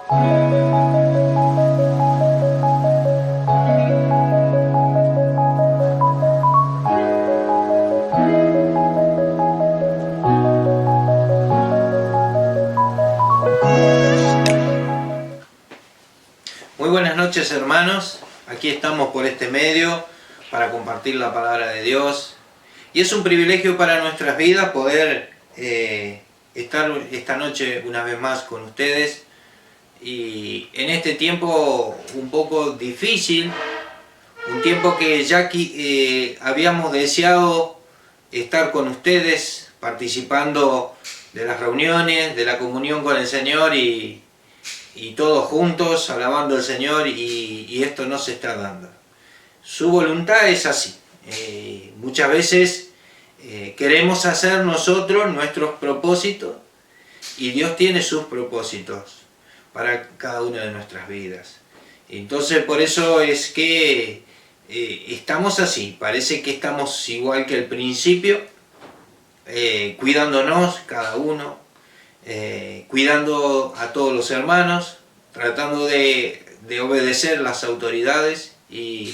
Muy buenas noches, hermanos. Aquí estamos por este medio para compartir la palabra de Dios. Y es un privilegio para nuestras vidas poder estar esta noche una vez más con ustedes. Y en este tiempo un poco difícil, un tiempo que ya habíamos deseado estar con ustedes, participando de las reuniones, de la comunión con el Señor y todos juntos alabando al Señor, y esto no se está dando. Su voluntad es así. Muchas veces queremos hacer nosotros nuestros propósitos y Dios tiene sus propósitos para cada una de nuestras vidas. Entonces por eso es que estamos así, parece que estamos igual que al principio, cuidándonos cada uno, cuidando a todos los hermanos, tratando de obedecer las autoridades y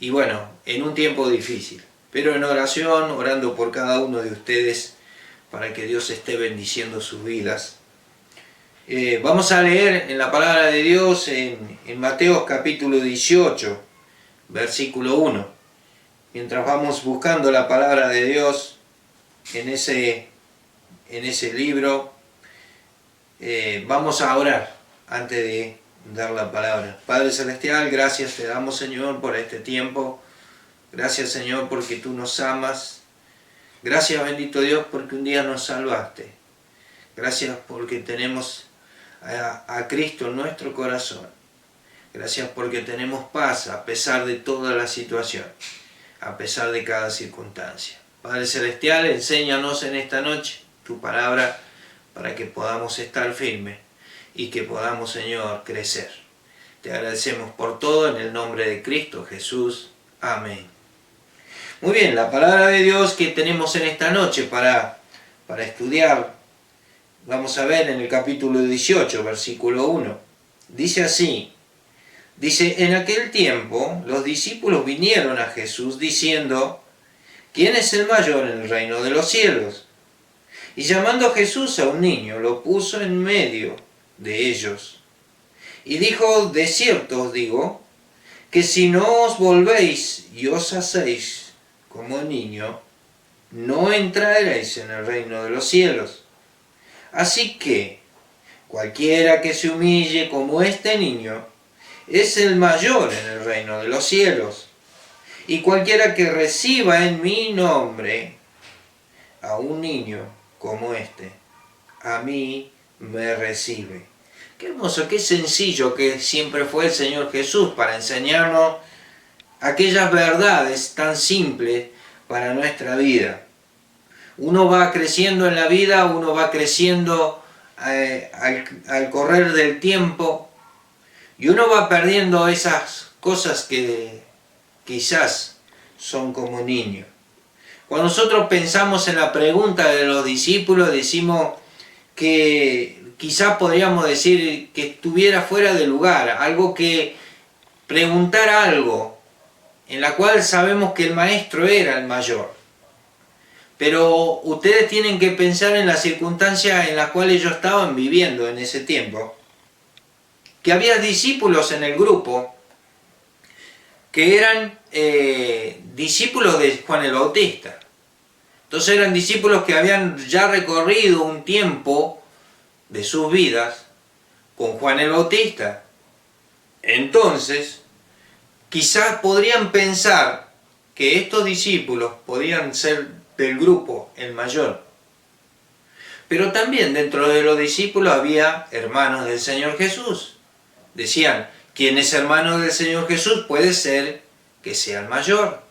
bueno, en un tiempo difícil, pero en oración, orando por cada uno de ustedes para que Dios esté bendiciendo sus vidas. Vamos a leer en la palabra de Dios en Mateo capítulo 18, versículo 1. Mientras vamos buscando la palabra de Dios en ese libro, vamos a orar antes de dar la palabra. Padre Celestial, gracias te damos, Señor, por este tiempo. Gracias, Señor, porque tú nos amas. Gracias, bendito Dios, porque un día nos salvaste. Gracias porque tenemos a Cristo en nuestro corazón. Gracias porque tenemos paz a pesar de toda la situación, a pesar de cada circunstancia. Padre Celestial, enséñanos en esta noche tu palabra para que podamos estar firmes y que podamos, Señor, crecer. Te agradecemos por todo en el nombre de Cristo Jesús. Amén. Muy bien, la palabra de Dios que tenemos en esta noche para estudiar, vamos a ver en el capítulo 18, versículo 1. Dice así, dice, en aquel tiempo los discípulos vinieron a Jesús diciendo, ¿quién es el mayor en el reino de los cielos? Y llamando a Jesús a un niño, lo puso en medio de ellos. Y dijo, de cierto os digo, que si no os volvéis y os hacéis como niño, no entraréis en el reino de los cielos. Así que, cualquiera que se humille como este niño, es el mayor en el reino de los cielos. Y cualquiera que reciba en mi nombre a un niño como este, a mí me recibe. Qué hermoso, qué sencillo que siempre fue el Señor Jesús para enseñarnos aquellas verdades tan simples para nuestra vida. Uno va creciendo en la vida, uno va creciendo al correr del tiempo y uno va perdiendo esas cosas que quizás son como niños. Cuando nosotros pensamos en la pregunta de los discípulos, decimos que quizás podríamos decir que estuviera fuera de lugar, algo que preguntar algo en la cual sabemos que el maestro era el mayor. Pero ustedes tienen que pensar en las circunstancias en las cuales ellos estaban viviendo en ese tiempo, que había discípulos en el grupo que eran discípulos de Juan el Bautista. Entonces eran discípulos que habían ya recorrido un tiempo de sus vidas con Juan el Bautista. Entonces, quizás podrían pensar que estos discípulos podían ser del grupo el mayor. Pero también dentro de los discípulos había hermanos del Señor Jesús. Decían, quien es hermano del Señor Jesús puede ser que sea el mayor.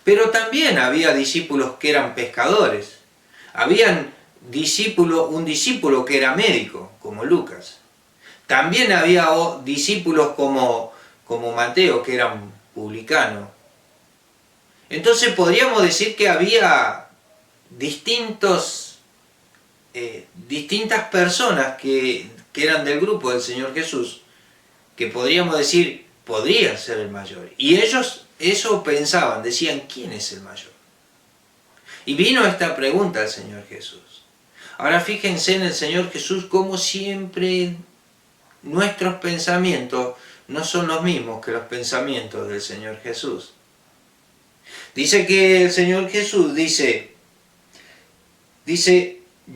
Pero también había discípulos que eran pescadores. Habían un discípulo que era médico, como Lucas. También había discípulos como Mateo, que eran publicanos. Entonces podríamos decir que había distintas personas que que eran del grupo del Señor Jesús, que podríamos decir, podría ser el mayor. Y ellos eso pensaban, decían, ¿quién es el mayor? Y vino esta pregunta al Señor Jesús. Ahora fíjense en el Señor Jesús como siempre nuestros pensamientos no son los mismos que los pensamientos del Señor Jesús. Dice que el Señor Jesús dice,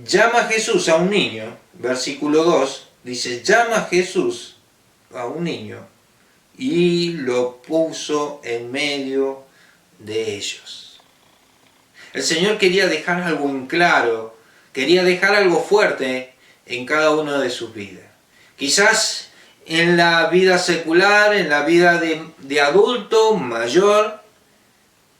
llama a Jesús a un niño, versículo 2, dice, llama a Jesús a un niño y lo puso en medio de ellos. El Señor quería dejar algo en claro, quería dejar algo fuerte en cada uno de sus vidas. Quizás en la vida secular, en la vida de adulto, mayor,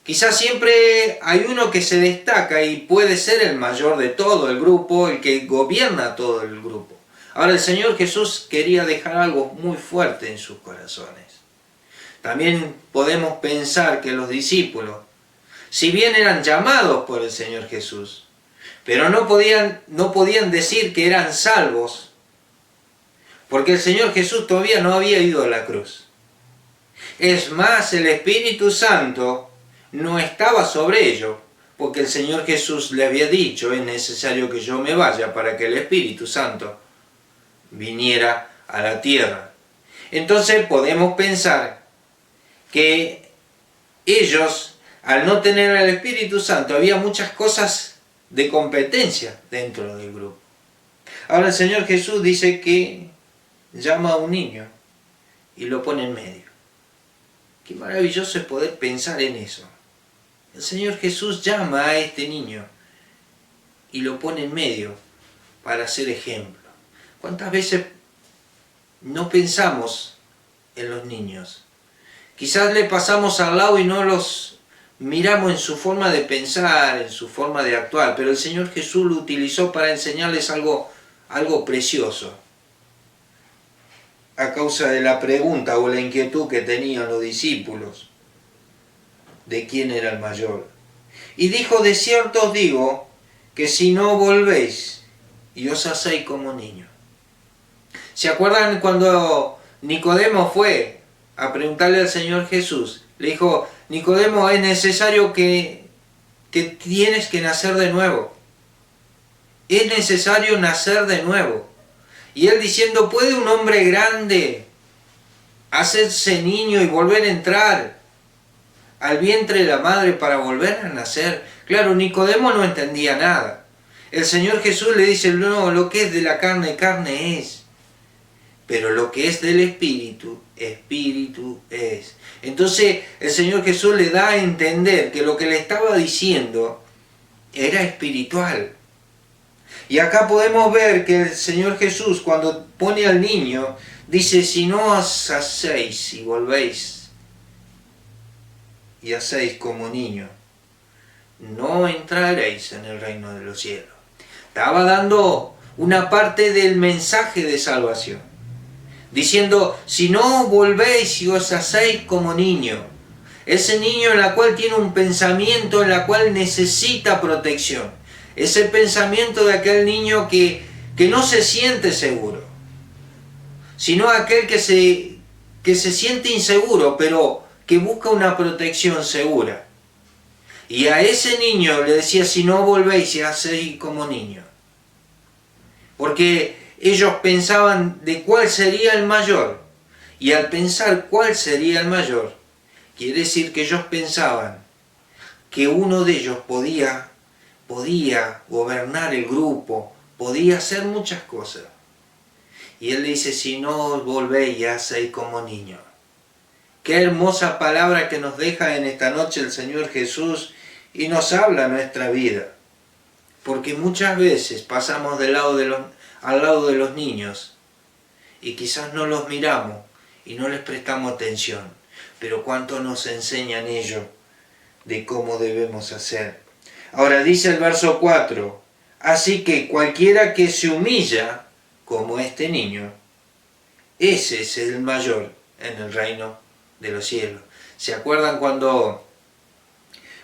quizás siempre hay uno que se destaca y puede ser el mayor de todo el grupo, el que gobierna todo el grupo. Ahora el Señor Jesús quería dejar algo muy fuerte en sus corazones. También podemos pensar que los discípulos, si bien eran llamados por el Señor Jesús, pero no podían decir que eran salvos, porque el Señor Jesús todavía no había ido a la cruz. Es más, el Espíritu Santo no estaba sobre ellos, porque el Señor Jesús le había dicho, es necesario que yo me vaya para que el Espíritu Santo viniera a la tierra. Entonces podemos pensar que ellos, al no tener al Espíritu Santo, había muchas cosas de competencia dentro del grupo. Ahora el Señor Jesús dice que llama a un niño y lo pone en medio. Qué maravilloso es poder pensar en eso. El Señor Jesús llama a este niño y lo pone en medio para ser ejemplo. ¿Cuántas veces no pensamos en los niños? Quizás le pasamos al lado y no los miramos en su forma de pensar, en su forma de actuar, pero el Señor Jesús lo utilizó para enseñarles algo precioso. A causa de la pregunta o la inquietud que tenían los discípulos de quién era el mayor. Y dijo, de cierto os digo, que si no volvéis y os hacéis como niños. ¿Se acuerdan cuando Nicodemo fue a preguntarle al Señor Jesús? Le dijo, Nicodemo, es necesario que tienes que nacer de nuevo. Es necesario nacer de nuevo. Y él diciendo, ¿puede un hombre grande hacerse niño y volver a entrar al vientre de la madre para volver a nacer? Claro, Nicodemo no entendía nada. El Señor Jesús le dice, no, lo que es de la carne, carne es. Pero lo que es del Espíritu, Espíritu es. Entonces el Señor Jesús le da a entender que lo que le estaba diciendo era espiritual. Y acá podemos ver que el Señor Jesús, cuando pone al niño, dice, si no os hacéis y volvéis y hacéis como niño, no entraréis en el reino de los cielos. Estaba dando una parte del mensaje de salvación, diciendo, si no volvéis y os hacéis como niño, ese niño en la cual tiene un pensamiento en la cual necesita protección, ese pensamiento de aquel niño que no se siente seguro, sino aquel que se siente inseguro, pero que busca una protección segura. Y a ese niño le decía, si no volvéis y hacéis como niño. Porque ellos pensaban de cuál sería el mayor. Y al pensar cuál sería el mayor, quiere decir que ellos pensaban que uno de ellos podía gobernar el grupo, podía hacer muchas cosas. Y él dice, si no os volvéis y hacéis como niños. Qué hermosa palabra que nos deja en esta noche el Señor Jesús y nos habla en nuestra vida. Porque muchas veces pasamos al lado de los niños y quizás no los miramos y no les prestamos atención. Pero cuánto nos enseñan ellos de cómo debemos hacer. Ahora dice el verso 4, así que cualquiera que se humilla como este niño, ese es el mayor en el reino de los cielos. ¿Se acuerdan cuando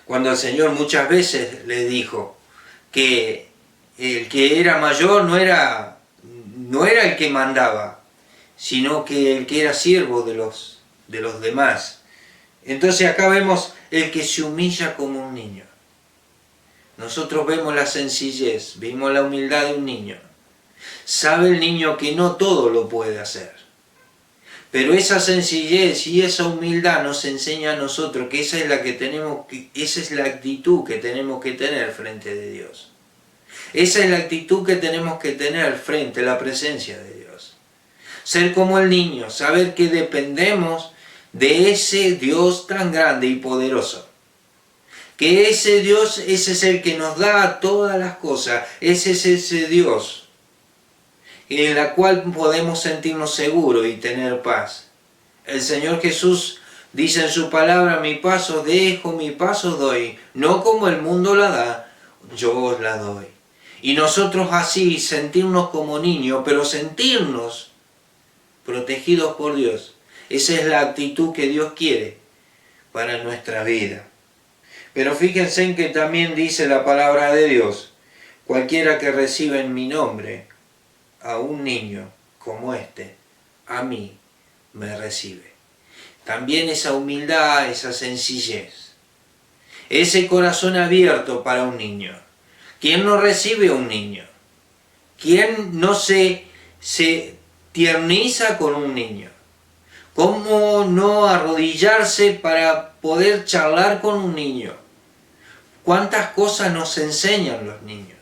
el Señor muchas veces le dijo que el que era mayor no era no era el que mandaba, sino que el que era siervo de los demás. Entonces acá vemos el que se humilla como un niño. Nosotros vemos la sencillez, vimos la humildad de un niño. Sabe el niño que no todo lo puede hacer. Pero esa sencillez y esa humildad nos enseña a nosotros que esa es esa es la actitud que tenemos que tener frente de Dios. Esa es la actitud que tenemos que tener frente a la presencia de Dios. Ser como el niño, saber que dependemos de ese Dios tan grande y poderoso. Que ese Dios, ese es el que nos da todas las cosas, ese es ese Dios en la cual podemos sentirnos seguros y tener paz. El Señor Jesús dice en su palabra, mi paz os dejo, mi paz os doy, no como el mundo la da, yo os la doy. Y nosotros así sentirnos como niños, pero sentirnos protegidos por Dios. Esa es la actitud que Dios quiere para nuestra vida. Pero fíjense en que también dice la palabra de Dios, cualquiera que reciba en mi nombre a un niño como este, a mí me recibe. También esa humildad, esa sencillez, ese corazón abierto para un niño. ¿Quién no recibe a un niño? ¿Quién no se tierniza con un niño? ¿Cómo no arrodillarse para poder charlar con un niño? ¿Cuántas cosas nos enseñan los niños?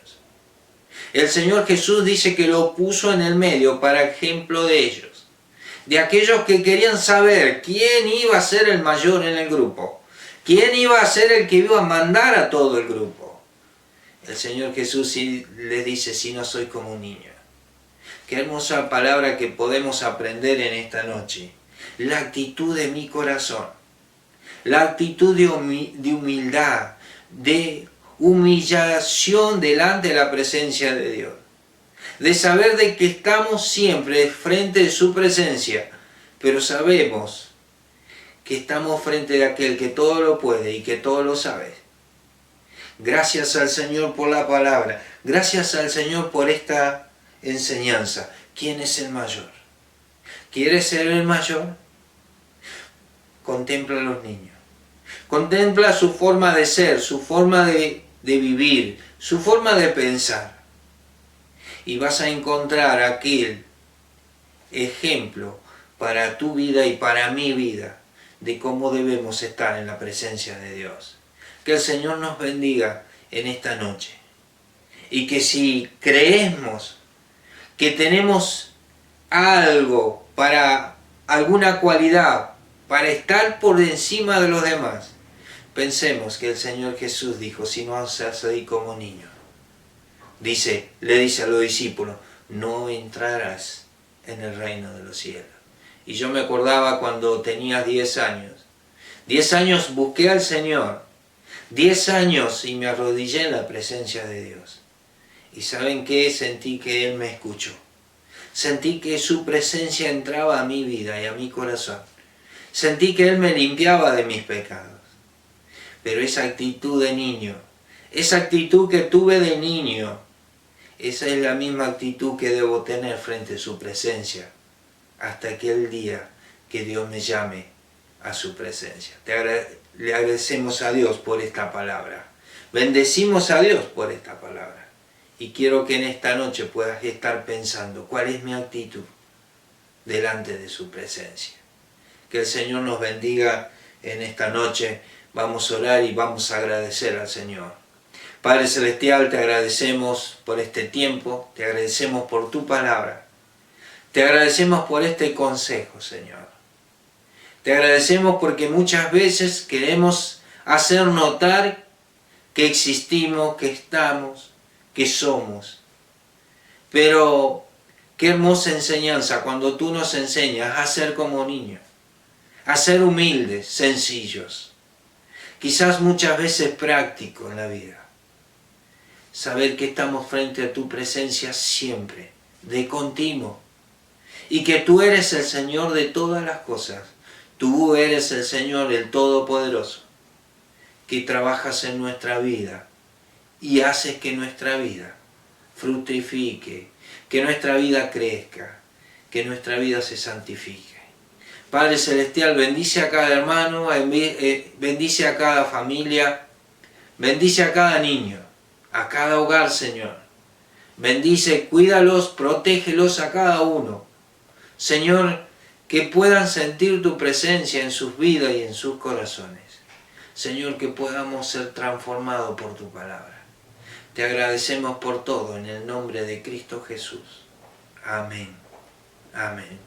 El Señor Jesús dice que lo puso en el medio para ejemplo de ellos. De aquellos que querían saber quién iba a ser el mayor en el grupo. Quién iba a ser el que iba a mandar a todo el grupo. El Señor Jesús les dice, si no soy como un niño. Qué hermosa palabra que podemos aprender en esta noche. La actitud de mi corazón. La actitud de humildad, de humillación delante de la presencia de Dios. De saber de que estamos siempre frente de su presencia, pero sabemos que estamos frente de aquel que todo lo puede y que todo lo sabe. Gracias al Señor por la palabra, gracias al Señor por esta enseñanza. ¿Quién es el mayor? ¿Quieres ser el mayor? Contempla a los niños. Contempla su forma de ser, su forma de vivir, su forma de pensar. Y vas a encontrar aquel ejemplo para tu vida y para mi vida de cómo debemos estar en la presencia de Dios. Que el Señor nos bendiga en esta noche. Y que si creemos que tenemos algo para alguna cualidad, para estar por encima de los demás, pensemos que el Señor Jesús dijo, si no seas ahí como niño. Le dice a los discípulos, no entrarás en el reino de los cielos. Y yo me acordaba cuando tenía 10 años. 10 años busqué al Señor. 10 años y me arrodillé en la presencia de Dios. ¿Y saben qué? Sentí que Él me escuchó. Sentí que su presencia entraba a mi vida y a mi corazón. Sentí que Él me limpiaba de mis pecados. Pero esa actitud de niño, esa actitud que tuve de niño, esa es la misma actitud que debo tener frente a su presencia hasta aquel día que Dios me llame a su presencia. Le agradecemos a Dios por esta palabra. Bendecimos a Dios por esta palabra. Y quiero que en esta noche puedas estar pensando cuál es mi actitud delante de su presencia. Que el Señor nos bendiga en esta noche. Vamos a orar y vamos a agradecer al Señor. Padre Celestial, te agradecemos por este tiempo, te agradecemos por tu palabra, te agradecemos por este consejo, Señor. Te agradecemos porque muchas veces queremos hacer notar que existimos, que estamos, que somos. Pero qué hermosa enseñanza cuando tú nos enseñas a ser como niños, a ser humildes, sencillos, quizás muchas veces prácticos en la vida. Saber que estamos frente a tu presencia siempre, de continuo, y que tú eres el Señor de todas las cosas. Tú eres el Señor, el Todopoderoso, que trabajas en nuestra vida y haces que nuestra vida fructifique, que nuestra vida crezca, que nuestra vida se santifique. Padre Celestial, bendice a cada hermano, bendice a cada familia, bendice a cada niño, a cada hogar, Señor. Bendice, cuídalos, protégelos a cada uno. Señor, que puedan sentir tu presencia en sus vidas y en sus corazones. Señor, que podamos ser transformados por tu palabra. Te agradecemos por todo en el nombre de Cristo Jesús. Amén. Amén.